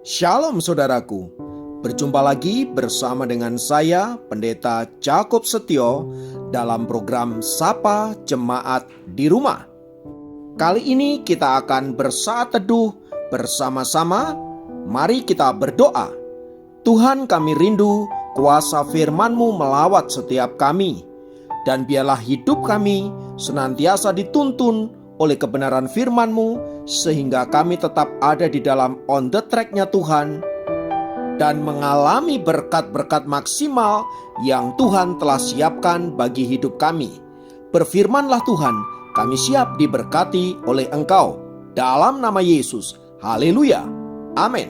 Shalom saudaraku, berjumpa lagi bersama dengan saya Pendeta Jakob Setio dalam program Sapa Jemaat di Rumah. Kali ini kita akan bersaat teduh bersama-sama. Mari kita berdoa. Tuhan, kami rindu kuasa firman-Mu melawat setiap kami, dan biarlah hidup kami senantiasa dituntun oleh kebenaran firman-Mu, sehingga kami tetap ada di dalam on the track-nya Tuhan dan mengalami berkat-berkat maksimal yang Tuhan telah siapkan bagi hidup kami. Berfirmanlah Tuhan, kami siap diberkati oleh Engkau. Dalam nama Yesus, haleluya, amin.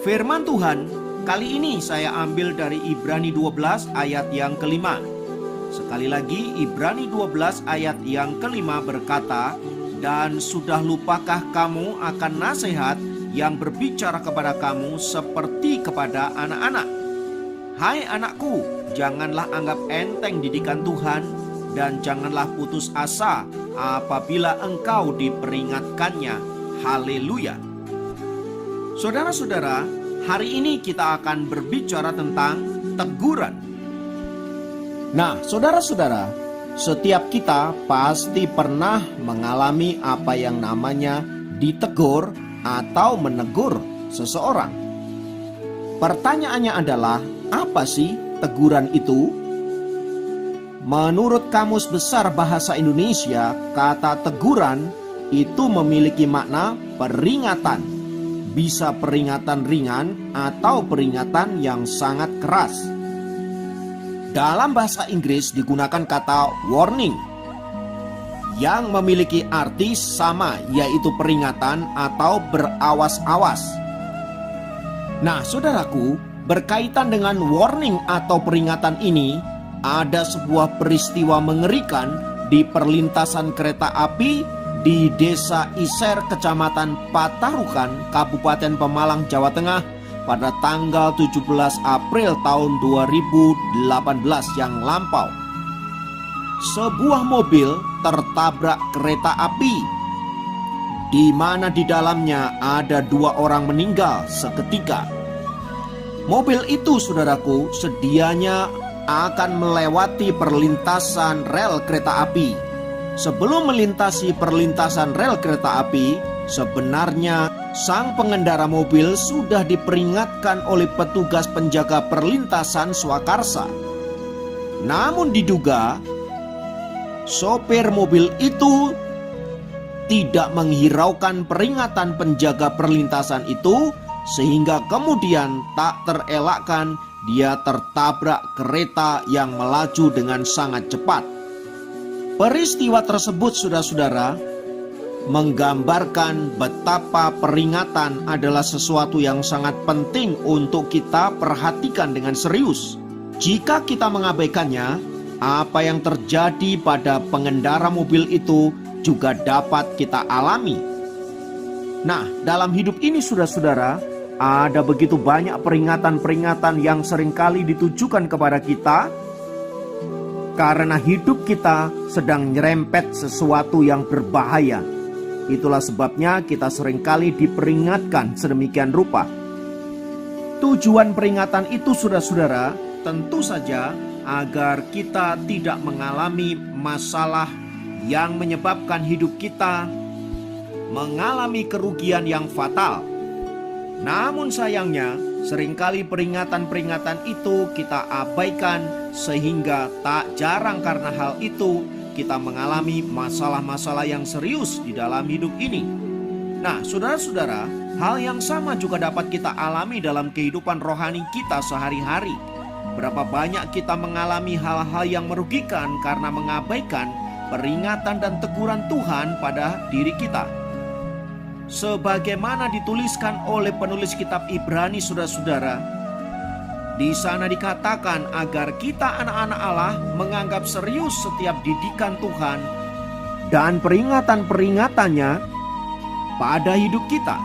Firman Tuhan kali ini saya ambil dari Ibrani 12 ayat yang kelima. Sekali lagi, Ibrani 12 ayat yang kelima berkata, "Dan sudah lupakah kamu akan nasihat yang berbicara kepada kamu seperti kepada anak-anak? Hai anakku, janganlah anggap enteng didikan Tuhan, dan janganlah putus asa apabila engkau diperingatkannya." Haleluya. Saudara-saudara, hari ini kita akan berbicara tentang teguran. Nah, saudara-saudara, setiap kita pasti pernah mengalami apa yang namanya ditegur atau menegur seseorang. Pertanyaannya adalah, apa sih teguran itu? Menurut Kamus Besar Bahasa Indonesia, kata teguran itu memiliki makna peringatan. Bisa peringatan ringan atau peringatan yang sangat keras. Dalam bahasa Inggris digunakan kata warning yang memiliki arti sama, yaitu peringatan atau berawas-awas. Nah, saudaraku, berkaitan dengan warning atau peringatan ini, ada sebuah peristiwa mengerikan di perlintasan kereta api di Desa Iser, Kecamatan Patarukan, Kabupaten Pemalang, Jawa Tengah, pada tanggal 17 April tahun 2018 yang lampau. Sebuah mobil tertabrak kereta api, di mana di dalamnya ada 2 orang meninggal seketika. Mobil itu, saudaraku, sedianya akan melewati perlintasan rel kereta api. Sebelum melintasi perlintasan rel kereta api, sebenarnya sang pengendara mobil sudah diperingatkan oleh petugas penjaga perlintasan swakarsa. Namun diduga sopir mobil itu tidak menghiraukan peringatan penjaga perlintasan itu, sehingga kemudian tak terelakkan dia tertabrak kereta yang melaju dengan sangat cepat. Peristiwa tersebut, saudara-saudara, menggambarkan betapa peringatan adalah sesuatu yang sangat penting untuk kita perhatikan dengan serius. Jika kita mengabaikannya, apa yang terjadi pada pengendara mobil itu juga dapat kita alami. Nah, dalam hidup ini, saudara-saudara, ada begitu banyak peringatan-peringatan yang seringkali ditujukan kepada kita karena hidup kita sedang nyerempet sesuatu yang berbahaya. Itulah sebabnya kita seringkali diperingatkan sedemikian rupa. Tujuan peringatan itu, saudara-saudara, tentu saja agar kita tidak mengalami masalah yang menyebabkan hidup kita mengalami kerugian yang fatal. Namun sayangnya, seringkali peringatan-peringatan itu kita abaikan, sehingga tak jarang karena hal itu kita mengalami masalah-masalah yang serius di dalam hidup ini. Nah, saudara-saudara, hal yang sama juga dapat kita alami dalam kehidupan rohani kita sehari-hari. Berapa banyak kita mengalami hal-hal yang merugikan karena mengabaikan peringatan dan teguran Tuhan pada diri kita. Sebagaimana dituliskan oleh penulis kitab Ibrani, saudara-saudara, di sana dikatakan agar kita anak-anak Allah menganggap serius setiap didikan Tuhan dan peringatan-peringatannya pada hidup kita.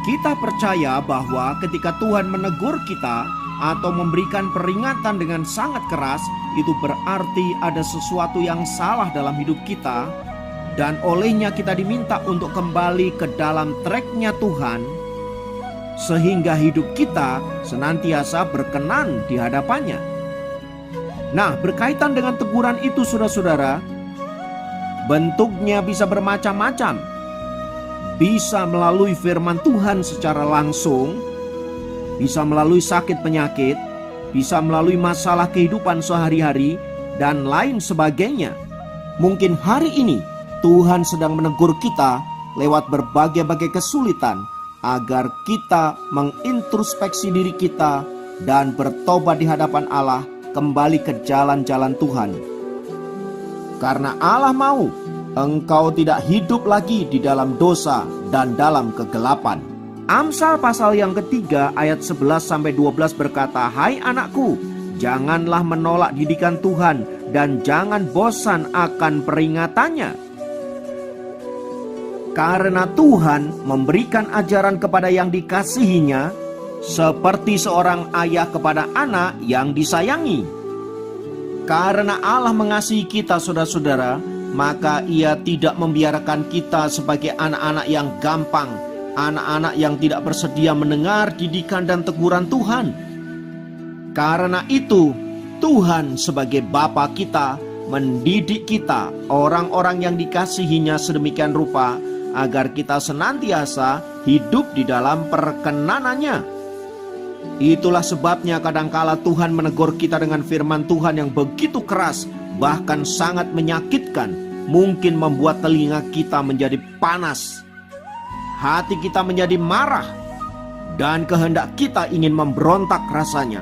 Kita percaya bahwa ketika Tuhan menegur kita atau memberikan peringatan dengan sangat keras, itu berarti ada sesuatu yang salah dalam hidup kita dan olehnya kita diminta untuk kembali ke dalam track-nya Tuhan, sehingga hidup kita senantiasa berkenan di hadapannya. Nah, berkaitan dengan teguran itu saudara-saudara, bentuknya bisa bermacam-macam. Bisa melalui firman Tuhan secara langsung, bisa melalui sakit penyakit, bisa melalui masalah kehidupan sehari-hari, dan lain sebagainya. Mungkin hari ini Tuhan sedang menegur kita lewat berbagai-bagai kesulitan, agar kita mengintrospeksi diri kita dan bertobat di hadapan Allah, kembali ke jalan-jalan Tuhan. Karena Allah mau engkau tidak hidup lagi di dalam dosa dan dalam kegelapan. Amsal pasal yang ketiga ayat 11-12 berkata, "Hai anakku, janganlah menolak didikan Tuhan dan jangan bosan akan peringatannya. Karena Tuhan memberikan ajaran kepada yang dikasihinya, seperti seorang ayah kepada anak yang disayangi." Karena Allah mengasihi kita saudara-saudara, maka Ia tidak membiarkan kita sebagai anak-anak yang gampang, anak-anak yang tidak bersedia mendengar didikan dan teguran Tuhan. Karena itu, Tuhan sebagai Bapa kita mendidik kita, orang-orang yang dikasihinya sedemikian rupa, agar kita senantiasa hidup di dalam perkenanannya. Itulah sebabnya kadangkala Tuhan menegur kita dengan firman Tuhan yang begitu keras, bahkan sangat menyakitkan, mungkin membuat telinga kita menjadi panas, hati kita menjadi marah, dan kehendak kita ingin memberontak rasanya.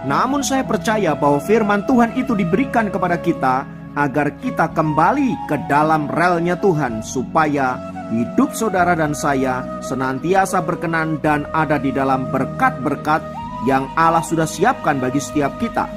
Namun saya percaya bahwa firman Tuhan itu diberikan kepada kita agar kita kembali ke dalam relnya Tuhan, supaya hidup saudara dan saya senantiasa berkenan dan ada di dalam berkat-berkat yang Allah sudah siapkan bagi setiap kita.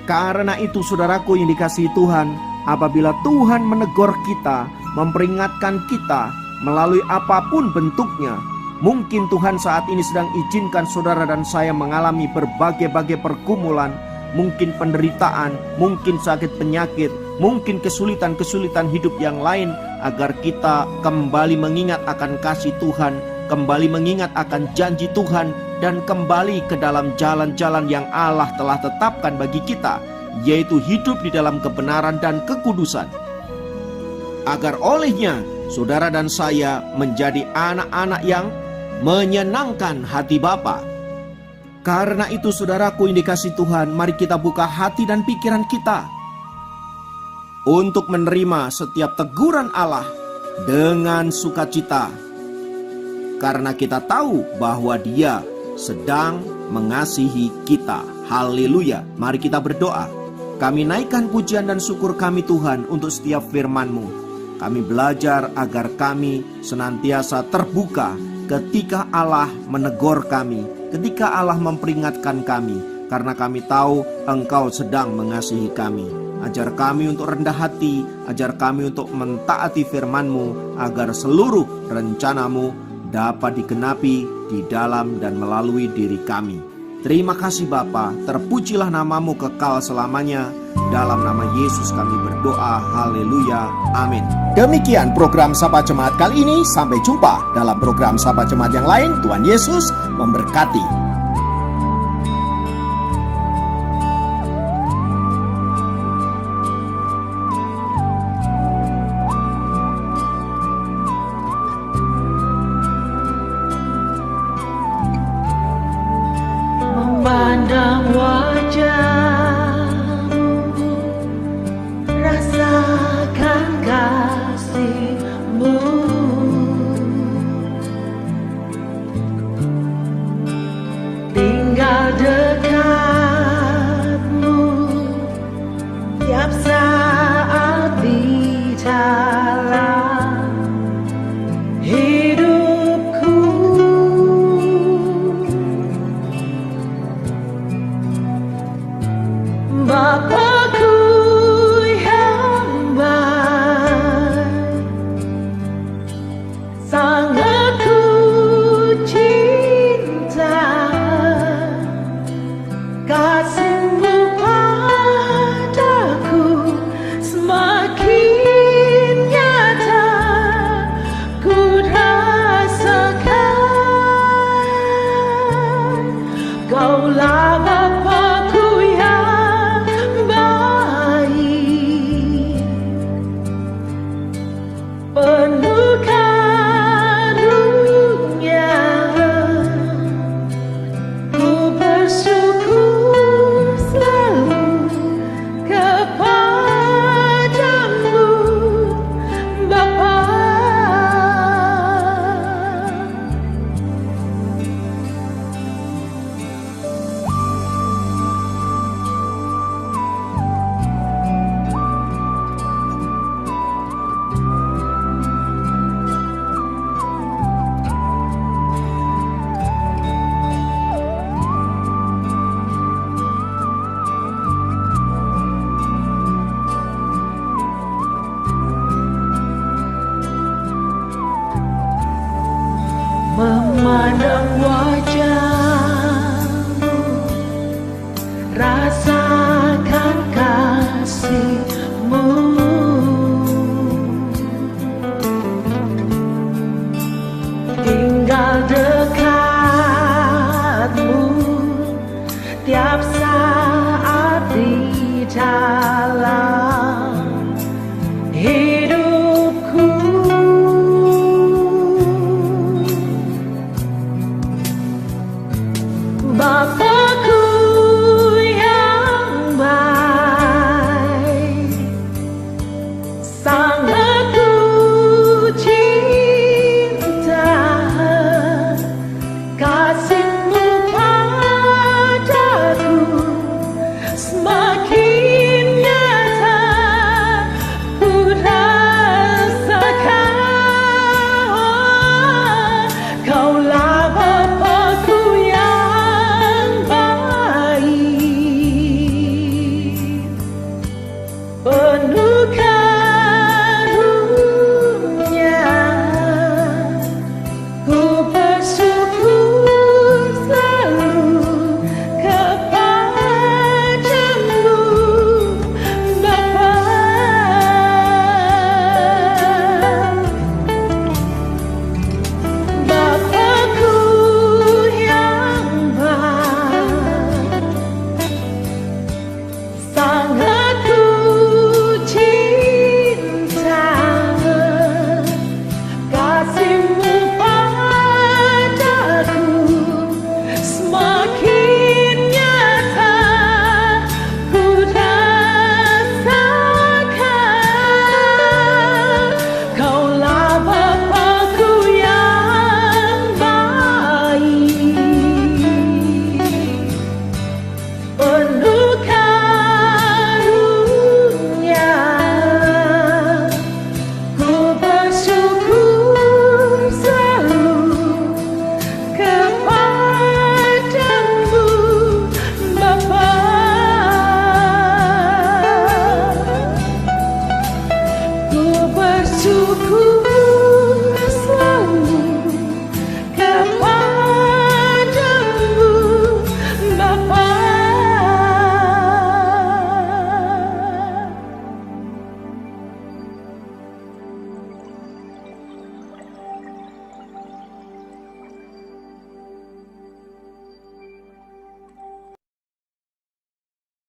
Karena itu saudaraku yang dikasihi Tuhan, apabila Tuhan menegur kita, memperingatkan kita melalui apapun bentuknya, mungkin Tuhan saat ini sedang izinkan saudara dan saya mengalami berbagai-bagai pergumulan, mungkin penderitaan, mungkin sakit penyakit, mungkin kesulitan-kesulitan hidup yang lain, agar kita kembali mengingat akan kasih Tuhan, kembali mengingat akan janji Tuhan, dan kembali ke dalam jalan-jalan yang Allah telah tetapkan bagi kita, yaitu hidup di dalam kebenaran dan kekudusan. Agar olehnya saudara dan saya menjadi anak-anak yang menyenangkan hati Bapa. Karena itu saudaraku yang dikasihi Tuhan, mari kita buka hati dan pikiran kita untuk menerima setiap teguran Allah dengan sukacita, karena kita tahu bahwa Dia sedang mengasihi kita. Haleluya. Mari kita berdoa. Kami naikkan pujian dan syukur kami Tuhan untuk setiap firman-Mu. Kami belajar agar kami senantiasa terbuka ketika Allah menegur kami, ketika Allah memperingatkan kami, karena kami tahu Engkau sedang mengasihi kami. Ajar kami untuk rendah hati, ajar kami untuk mentaati firman-Mu, agar seluruh rencana-Mu dapat digenapi di dalam dan melalui diri kami. Terima kasih Bapa, terpujilah nama-Mu kekal selamanya. Dalam nama Yesus kami berdoa, haleluya, amin. Demikian program Sapa Jemaat kali ini, sampai jumpa dalam program Sapa Jemaat yang lain. Tuhan Yesus memberkati. Memandang wajah-Mu, rasakan kasih-Mu, tinggal dekat-Mu tiap saat bicara hidupku. pandang wajah